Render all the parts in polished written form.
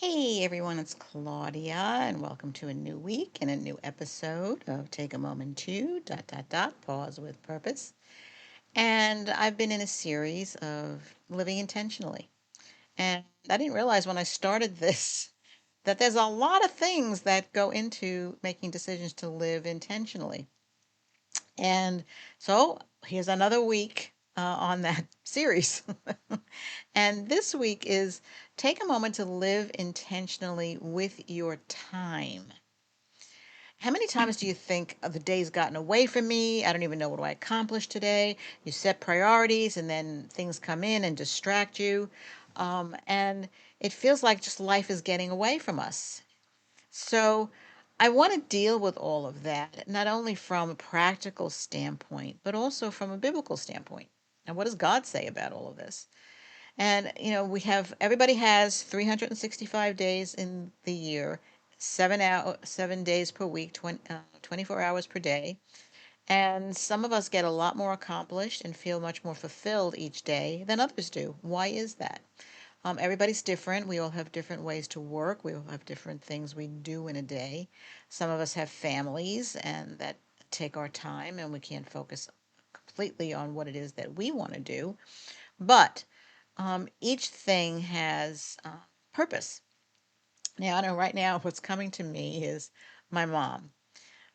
Hey everyone, it's Claudia, and welcome to a new week and a new episode of Take a Moment to pause with purpose. And I've been in a series of living intentionally. And I didn't realize when I started this that there's a lot of things that go into making decisions to live intentionally. And so here's another week on that series. And this week is take a moment to live intentionally with your time. How many times do you think the day's gotten away from me? I don't even know what I accomplished today. You set priorities and then things come in and distract you. And it feels like just life is getting away from us. So I want to deal with all of that, not only from a practical standpoint, but also from a biblical standpoint. And what does God say about all of this? And, everybody has 365 days in the year, 7 days per week, 24 hours per day. And some of us get a lot more accomplished and feel much more fulfilled each day than others do. Why is that? Everybody's different. We all have different ways to work. We all have different things we do in a day. Some of us have families and that take our time and we can't focus completely on what it is that we want to do. But each thing has purpose. Now, I know right now what's coming to me is my mom.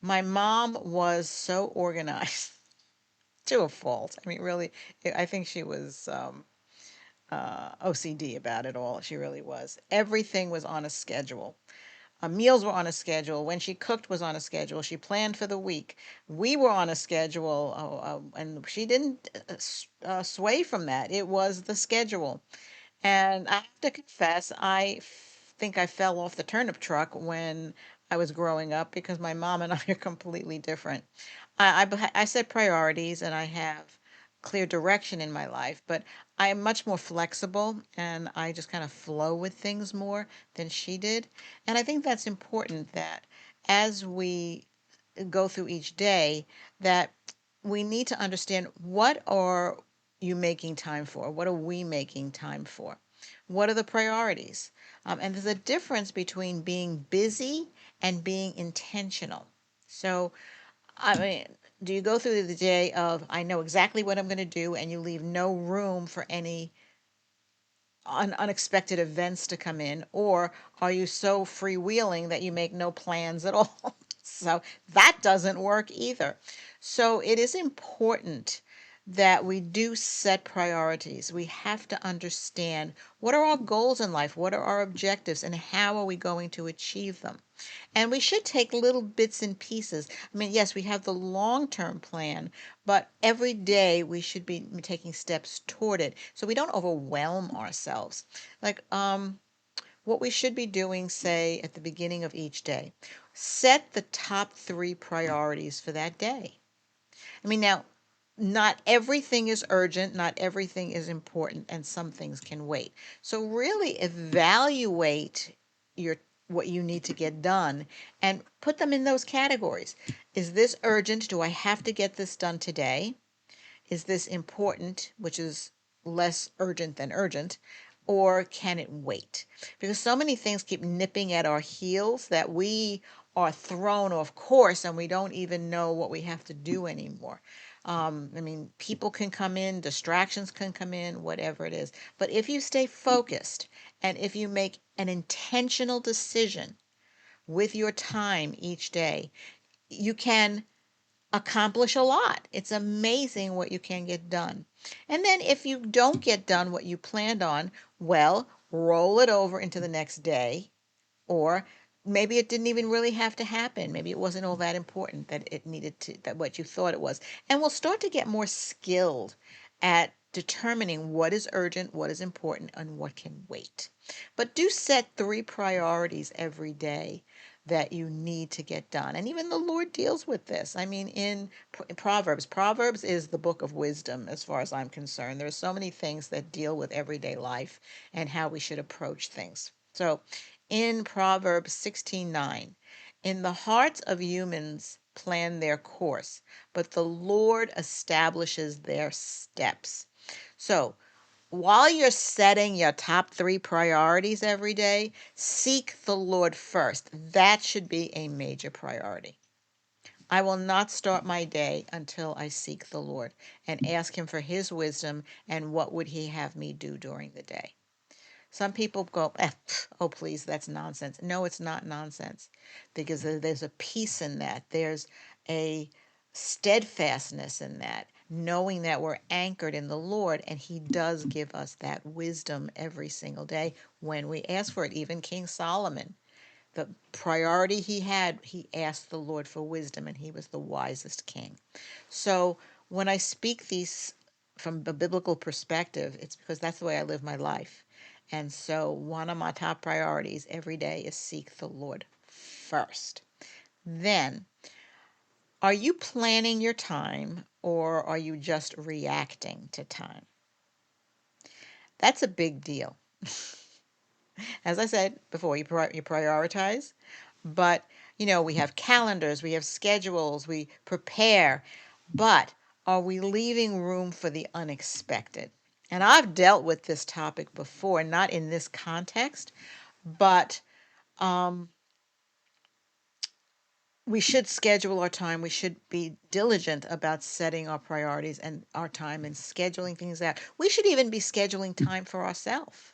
My mom was so organized to a fault. I mean, really, I think she was OCD about it all. She really was. Everything was on a schedule. Meals were on a schedule. When she cooked was on a schedule. She planned for the week. We were on a schedule, and she didn't sway from that. It was the schedule. And I have to confess, think I fell off the turnip truck when I was growing up because my mom and I are completely different. I set priorities and I have clear direction in my life, but I am much more flexible and I just kind of flow with things more than she did. And I think that's important that as we go through each day, that we need to understand what are you making time for? What are we making time for? What are the priorities? And there's a difference between being busy and being intentional. So, I mean, do you go through the day of, I know exactly what I'm going to do, and you leave no room for any unexpected events to come in? Or are you so freewheeling that you make no plans at all? So that doesn't work either. So it is important that we do set priorities. We have to understand what are our goals in life, what are our objectives, and how are we going to achieve them. And we should take little bits and pieces. I mean, yes, we have the long-term plan, but every day we should be taking steps toward it so we don't overwhelm ourselves. Like, what we should be doing, say, at the beginning of each day, set the top three priorities for that day. I mean, now, not everything is urgent, not everything is important, and some things can wait. So really evaluate your what you need to get done and put them in those categories. Is this urgent? Do I have to get this done today? Is this important, which is less urgent than urgent, or can it wait? Because so many things keep nipping at our heels that we are thrown off course and we don't even know what we have to do anymore. I mean, people can come in, distractions can come in, whatever it is. But if you stay focused and if you make an intentional decision with your time each day, you can accomplish a lot. It's amazing what you can get done. And then if you don't get done what you planned on, well, roll it over into the next day, or maybe it didn't even really have to happen. Maybe it wasn't all that important that it needed to, that what you thought it was. And we'll start to get more skilled at determining what is urgent, what is important, and what can wait. But do set three priorities every day that you need to get done. And even the Lord deals with this. I mean, in Proverbs is the book of wisdom as far as I'm concerned. There are so many things that deal with everyday life and how we should approach things. So in Proverbs 16:9, in the hearts of humans plan their course, but the Lord establishes their steps. So while you're setting your top 3 priorities every day, seek the Lord first. That should be a major priority. I will not start my day until I seek the Lord and ask him for his wisdom and what would he have me do during the day. Some people go, oh, please, that's nonsense. No, it's not nonsense, because there's a peace in that. There's a steadfastness in that, knowing that we're anchored in the Lord, and he does give us that wisdom every single day when we ask for it. Even King Solomon, the priority he had, he asked the Lord for wisdom, and he was the wisest king. So when I speak these from a biblical perspective, it's because that's the way I live my life. And so one of my top priorities every day is seek the Lord first. Then, are you planning your time, or are you just reacting to time? That's a big deal. As I said before, you prioritize, but we have calendars, we have schedules, we prepare, but are we leaving room for the unexpected? And I've dealt with this topic before, not in this context, but we should schedule our time. We should be diligent about setting our priorities and our time and scheduling things out. We should even be scheduling time for ourselves,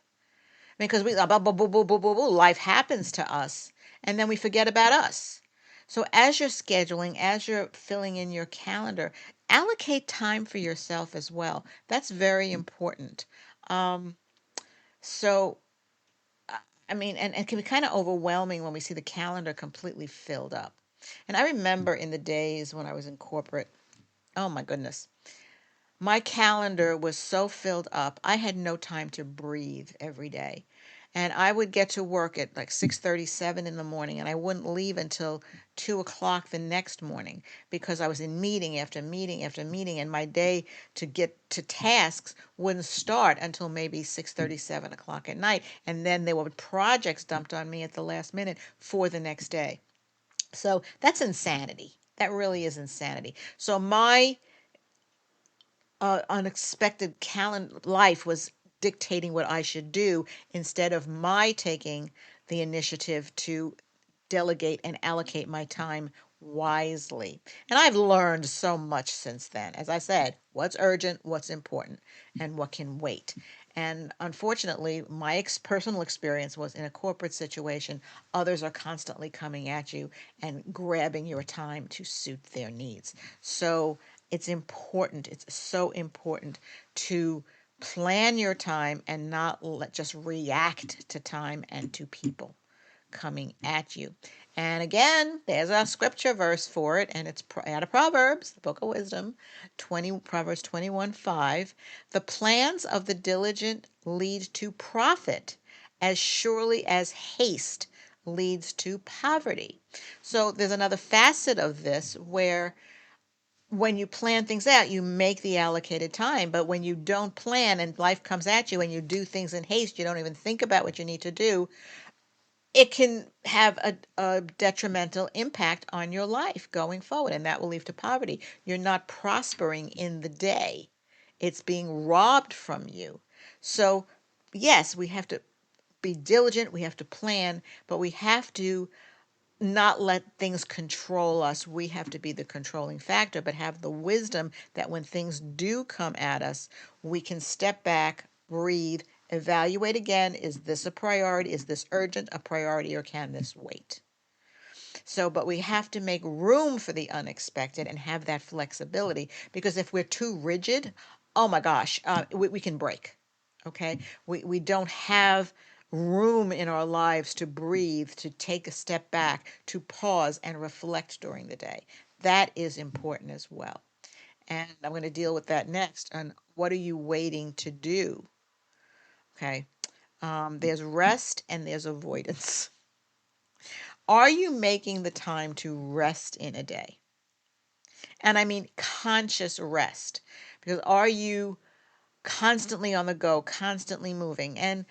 because life happens to us and then we forget about us. So as you're scheduling, as you're filling in your calendar, allocate time for yourself as well. That's very important. Um, so, I mean, and it can be kind of overwhelming when we see the calendar completely filled up. And I remember in the days when I was in corporate, oh my goodness, my calendar was so filled up, I had no time to breathe every day. And I would get to work at like 6:37 in the morning, and I wouldn't leave until 2 o'clock the next morning, because I was in meeting after meeting after meeting, and my day to get to tasks wouldn't start until maybe 6:30, 7 o'clock at night. And then there were projects dumped on me at the last minute for the next day. So that's insanity. That really is insanity. So my unexpected calendar life was dictating what I should do, instead of my taking the initiative to delegate and allocate my time wisely. And I've learned so much since then. As I said, what's urgent, what's important, and what can wait. And unfortunately, my personal experience was in a corporate situation. Others are constantly coming at you and grabbing your time to suit their needs. So it's important, it's so important to plan your time and not just react to time and to people coming at you. And again, there's a scripture verse for it, and it's out of Proverbs, the book of wisdom, Proverbs 21:5. The plans of the diligent lead to profit, as surely as haste leads to poverty. So there's another facet of this where when you plan things out, you make the allocated time. But when you don't plan and life comes at you and you do things in haste, you don't even think about what you need to do, it can have a detrimental impact on your life going forward, and that will lead to poverty. You're not prospering in the day, it's being robbed from you. So, yes, we have to be diligent, we have to plan, but we have to not let things control us. We have to be the controlling factor, but have the wisdom that when things do come at us, we can step back, breathe, evaluate again. Is this a priority? Is this urgent, a priority, or can this wait? So, but we have to make room for the unexpected and have that flexibility, because if we're too rigid, oh my gosh, we can break. Okay? We don't have room in our lives to breathe, to take a step back, to pause and reflect during the day. That is important as well. And I'm going to deal with that next. And what are you waiting to do? Okay. There's rest and there's avoidance. Are you making the time to rest in a day? And I mean conscious rest. Because are you constantly on the go, constantly moving? And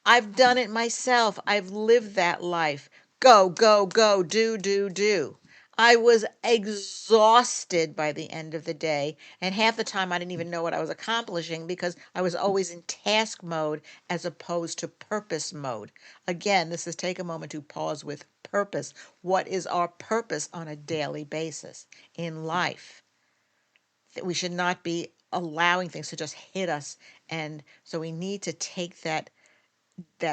I've done it myself. I've lived that life. Go, go, go, do, do, do. I was exhausted by the end of the day, and half the time I didn't even know what I was accomplishing because I was always in task mode as opposed to purpose mode. Again, this is take a moment to pause with purpose. What is our purpose on a daily basis in life? That we should not be allowing things to just hit us, and so we need to take that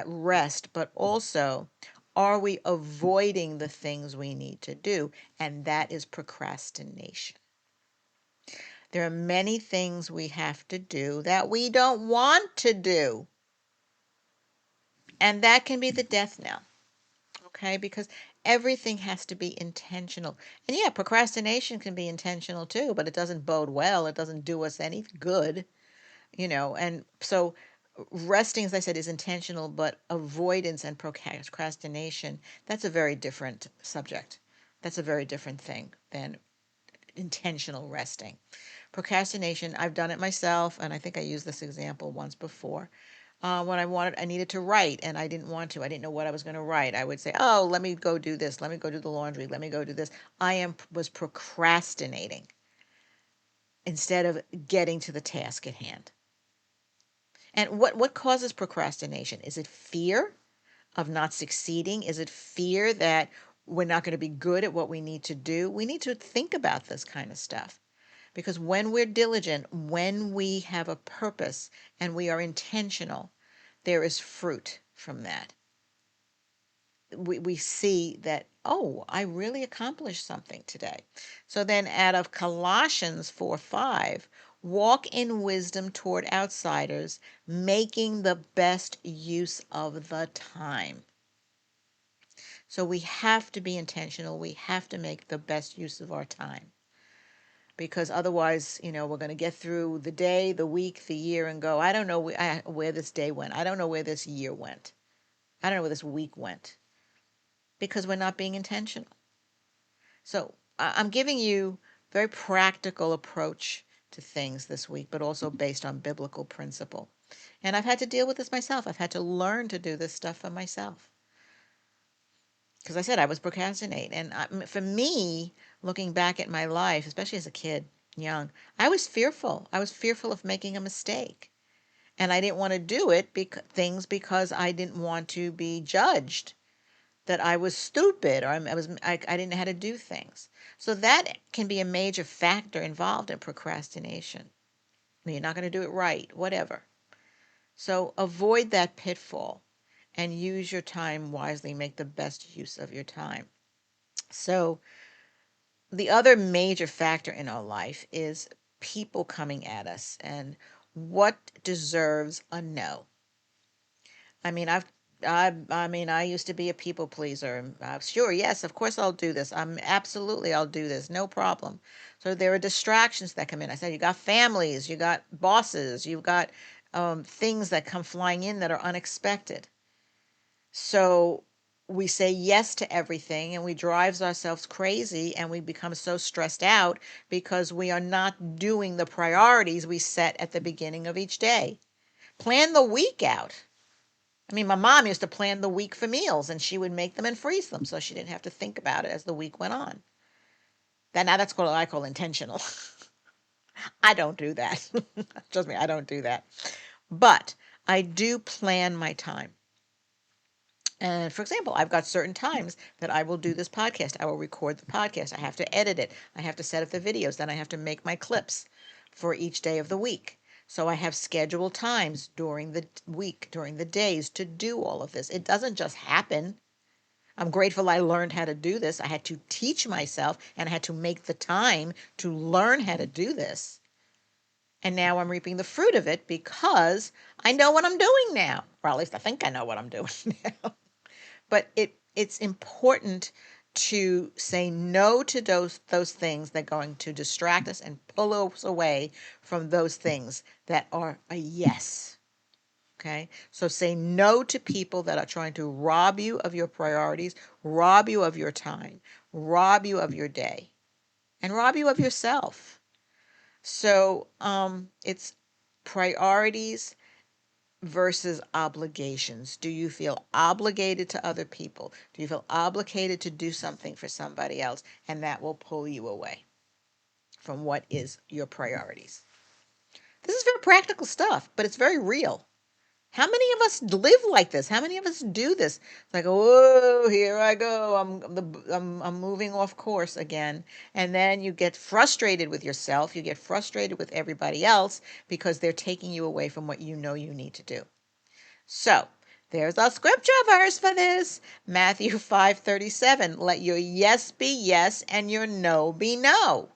rest, but also, are we avoiding the things we need to do? And that is procrastination. There are many things we have to do that we don't want to do. And that can be the death knell, okay? Because everything has to be intentional. And yeah, procrastination can be intentional too, but it doesn't bode well. It doesn't do us any good. And so resting, as I said, is intentional, but avoidance and procrastination, that's a very different subject. That's a very different thing than intentional resting. Procrastination, I've done it myself, and I think I used this example once before. When I needed to write, and I didn't want to. I didn't know what I was going to write. I would say, "Oh, let me go do this. Let me go do the laundry. Let me go do this." I was procrastinating instead of getting to the task at hand. And what causes procrastination? Is it fear of not succeeding? Is it fear that we're not going to be good at what we need to do? We need to think about this kind of stuff because when we're diligent, when we have a purpose and we are intentional, there is fruit from that. We see that, oh, I really accomplished something today. So then out of Colossians 4:5, walk in wisdom toward outsiders, making the best use of the time. So we have to be intentional. We have to make the best use of our time because otherwise, we're going to get through the day, the week, the year and go, I don't know where this day went. I don't know where this year went. I don't know where this week went because we're not being intentional. So I'm giving you a very practical approach to things this week, but also based on biblical principle. And I've had to deal with this myself. I've had to learn to do this stuff for myself. Because I said I was procrastinating. And for me, looking back at my life, especially as a kid, young, I was fearful. I was fearful of making a mistake. And I didn't want to do because I didn't want to be judged that I was stupid or I didn't know how to do things. So that can be a major factor involved in procrastination. You're not going to do it right, whatever. So avoid that pitfall and use your time wisely. Make the best use of your time. So the other major factor in our life is people coming at us and what deserves a no. I mean, I used to be a people pleaser. Sure, yes, of course I'll do this. I'll do this, no problem. So there are distractions that come in. I said, you got families, you got bosses, you've got things that come flying in that are unexpected. So we say yes to everything and we drives ourselves crazy and we become so stressed out because we are not doing the priorities we set at the beginning of each day. Plan the week out. I mean, my mom used to plan the week for meals and she would make them and freeze them so she didn't have to think about it as the week went on. That's what I call intentional. I don't do that. Trust me, I don't do that. But I do plan my time. And for example, I've got certain times that I will do this podcast. I will record the podcast. I have to edit it. I have to set up the videos. Then I have to make my clips for each day of the week. So I have scheduled times during the week, during the days to do all of this. It doesn't just happen. I'm grateful I learned how to do this. I had to teach myself and I had to make the time to learn how to do this. And now I'm reaping the fruit of it because I know what I'm doing now. Or at least I think I know what I'm doing now. But it's important to say no to those things that are going to distract us and pull us away from those things that are a yes. Okay? So say no to people that are trying to rob you of your priorities, rob you of your time, rob you of your day, and rob you of yourself. So it's priorities versus obligations. Do you feel obligated to other people? Do you feel obligated to do something for somebody else? And that will pull you away from what is your priorities. This is very practical stuff, but it's very real. How many of us live like this? How many of us do this? It's like, whoa, here I go. I'm moving off course again. And then you get frustrated with yourself. You get frustrated with everybody else because they're taking you away from what you know you need to do. So there's a scripture verse for this. Matthew 5:37. Let your yes be yes and your no be no.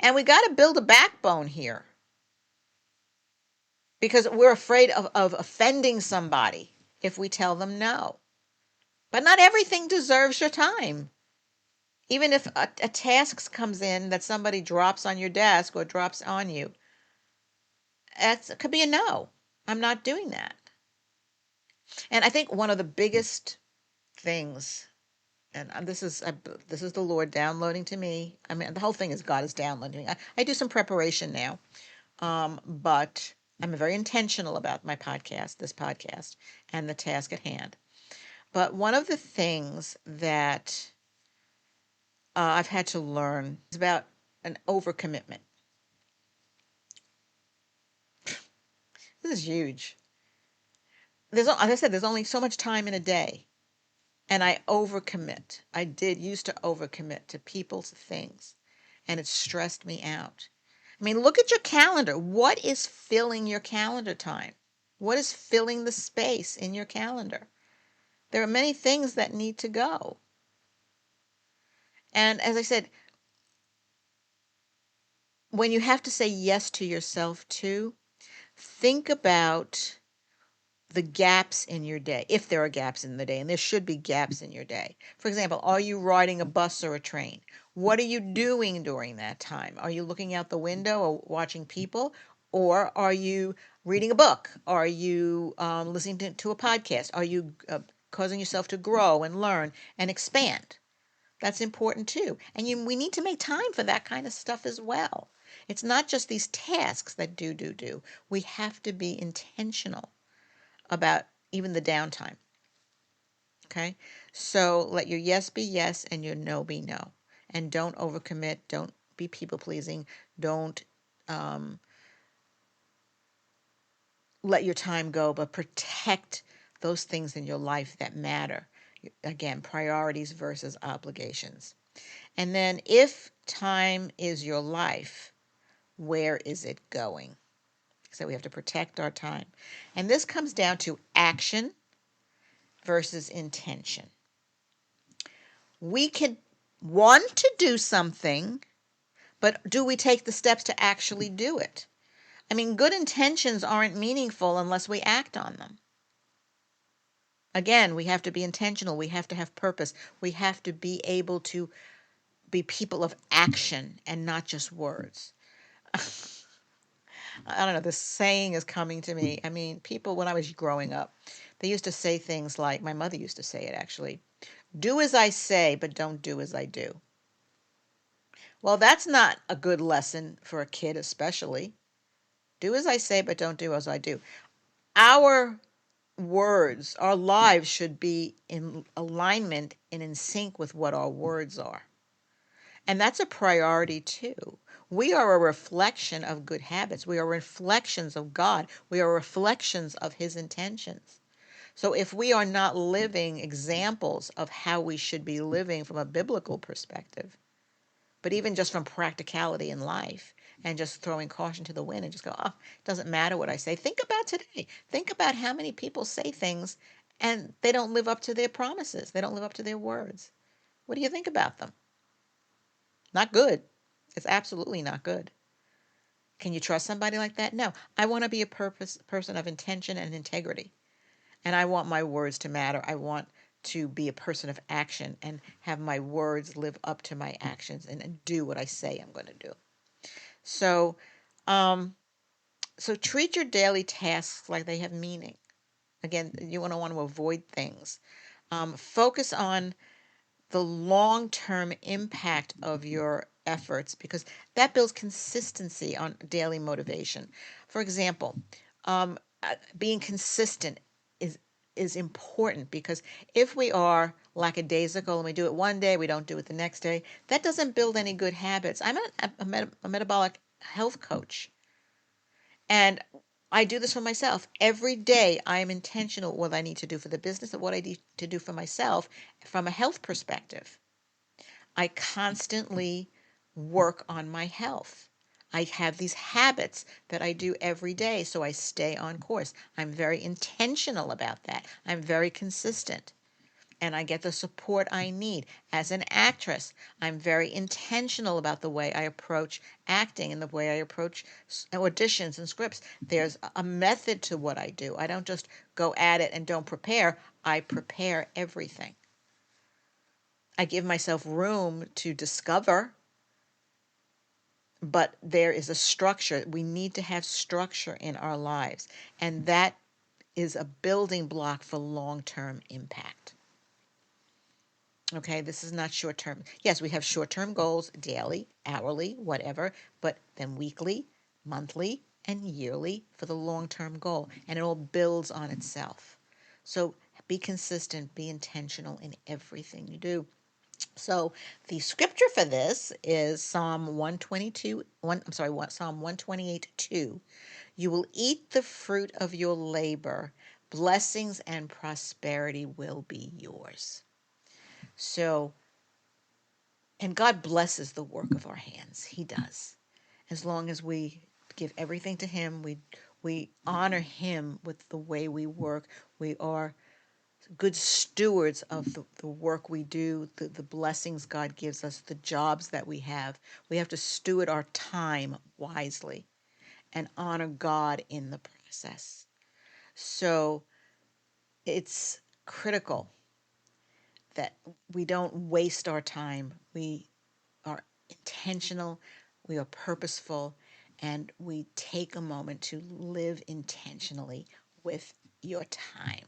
And we got to build a backbone here because we're afraid of offending somebody if we tell them no. But not everything deserves your time. Even if a task comes in that somebody drops on your desk or drops on you, it could be a no. I'm not doing that. And I think one of the biggest things, and this is the Lord downloading to me. I mean, the whole thing is God is downloading. I do some preparation now, but I'm very intentional about this podcast, and the task at hand. But one of the things that I've had to learn is about an overcommitment. This is huge. As I said, there's only so much time in a day, and I overcommit. I did used to overcommit to people, to things, and it stressed me out. I mean, look at your calendar. What is filling your calendar time? What is filling the space in your calendar? There are many things that need to go. And as I said, when you have to say yes to yourself too, think about the gaps in your day, if there are gaps in the day, and there should be gaps in your day. For example, are you riding a bus or a train? What are you doing during that time? Are you looking out the window or watching people? Or are you reading a book? Are you listening to a podcast? Are you causing yourself to grow and learn and expand? That's important too. And we need to make time for that kind of stuff as well. It's not just these tasks that do. We have to be intentional about even the downtime. Okay? So let your yes be yes and your no be no. And don't overcommit. Don't be people pleasing. Don't let your time go, but protect those things in your life that matter. Again, priorities versus obligations. And then if time is your life, where is it going? So we have to protect our time. And this comes down to action versus intention. We can want to do something, but do we take the steps to actually do it? I mean, good intentions aren't meaningful unless we act on them. Again, we have to be intentional. We have to have purpose. We have to be able to be people of action and not just words. I don't know, this saying is coming to me. I mean, people, when I was growing up, they used to say things like, my mother used to say it actually, do as I say, but don't do as I do. Well, that's not a good lesson for a kid, especially. Do as I say, but don't do as I do. Our words, our lives should be in alignment and in sync with what our words are. And that's a priority too. We are a reflection of good habits. We are reflections of God. We are reflections of His intentions. So if we are not living examples of how we should be living from a biblical perspective, but even just from practicality in life and just throwing caution to the wind and just go, oh, it doesn't matter what I say. Think about today. Think about how many people say things and they don't live up to their promises. They don't live up to their words. What do you think about them? Not good. It's absolutely not good. Can you trust somebody like that? No. I want to be a person of intention and integrity. And I want my words to matter. I want to be a person of action and have my words live up to my actions and do what I say I'm going to do. So, so treat your daily tasks like they have meaning. Again, you want to avoid things. Focus on the long-term impact of your efforts because that builds consistency on daily motivation. For example, being consistent is is important, because if we are lackadaisical and we do it one day, we don't do it the next day, that doesn't build any good habits. I'm a metabolic health coach, and I do this for myself. Every day I am intentional what I need to do for the business and what I need to do for myself from a health perspective. I constantly work on my health. I have these habits that I do every day, so I stay on course. I'm very intentional about that. I'm very consistent, and I get the support I need. As an actress, I'm very intentional about the way I approach acting and the way I approach auditions and scripts. There's a method to what I do. I don't just go at it and don't prepare. I prepare everything. I give myself room to discover, but there is a structure. We need to have structure in our lives, and that is a building block for long-term impact. Okay, this is not short term. Yes, we have short term goals, daily, hourly, whatever, but then weekly, monthly, and yearly for the long term goal. And it all builds on itself. So be consistent, be intentional in everything you do. So the scripture for this is Psalm 122, Psalm 128, 2. You will eat the fruit of your labor. Blessings and prosperity will be yours. So, and God blesses the work of our hands. He does. As long as we give everything to Him, we honor Him with the way we work. We are good stewards of the work we do, the blessings God gives us, the jobs that we have. We have to steward our time wisely and honor God in the process. So it's critical that we don't waste our time. We are intentional, we are purposeful, and we take a moment to live intentionally with your time.